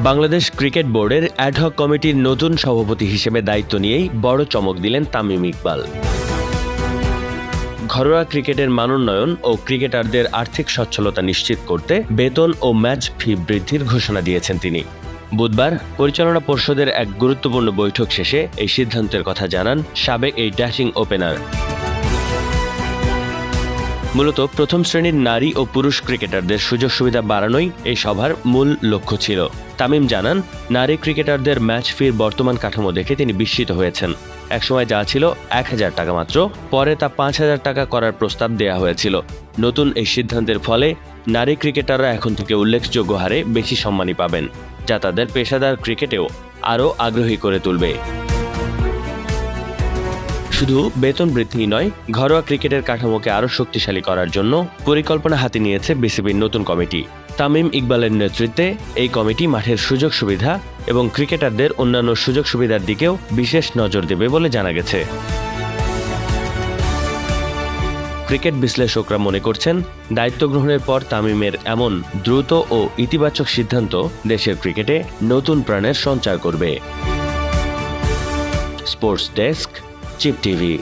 Bangladesh cricket বোর্ডের ad hoc কমিটির নতুন সভাপতি হিসেবে দায়িত্ব নিয়েই বড় চমক দিলেন তামিম ইকবাল। ঘরোয়া ক্রিকেটের মানোন্নয়ন ও ক্রিকেটারদের আর্থিক সচ্ছলতা নিশ্চিত করতে বেতন ও ম্যাচ ফি বৃদ্ধির ঘোষণা দিয়েছেন তিনি। বুধবার পরিচালনা পর্ষদের এক গুরুত্বপূর্ণ বৈঠক শেষে এই সিদ্ধান্তের কথা জানান সাবেক এই ড্যাশিং ওপেনার। মূলত প্রথম শ্রেণীর নারী ও পুরুষ ক্রিকেটারদের সুযোগ সুবিধা বাড়ানোই এই সভার মূল লক্ষ্য ছিল। তামিম জানান, নারী ক্রিকেটারদের ম্যাচ ফির বর্তমান কাঠামো দেখে তিনি বিস্মিত হয়েছেন। একসময় যা ছিল 1000 টাকা মাত্র, পরে তা 5000 টাকা করার প্রস্তাব দেয়া হয়েছিল। নতুন এই সিদ্ধান্তের ফলে নারী ক্রিকেটাররা এখন থেকে উল্লেখযোগ্য হারে বেশি সম্মানী পাবেন, যা তাদের পেশাদার ক্রিকেটেও আরও আগ্রহী করে তুলবে। শুধু বেতন বৃদ্ধি নয়, ঘরোয়া ক্রিকেটের কাঠামোকে আরও শক্তিশালী করার জন্য পরিকল্পনা হাতে নিয়েছে বিসিবির নতুন কমিটি। তামিম ইকবালের নেতৃত্বে এই কমিটি মাঠের সুযোগ সুবিধা এবং ক্রিকেটারদের অন্যান্য সুযোগ সুবিধার দিকেও বিশেষ নজর দেবে বলে জানা গেছে। ক্রিকেট বিশ্লেষকরা মনে করছেন, দায়িত্ব গ্রহণের পর তামিমের এমন দ্রুত ও ইতিবাচক সিদ্ধান্ত দেশের ক্রিকেটে নতুন প্রাণের সঞ্চার করবে। Sports desk, chip TV.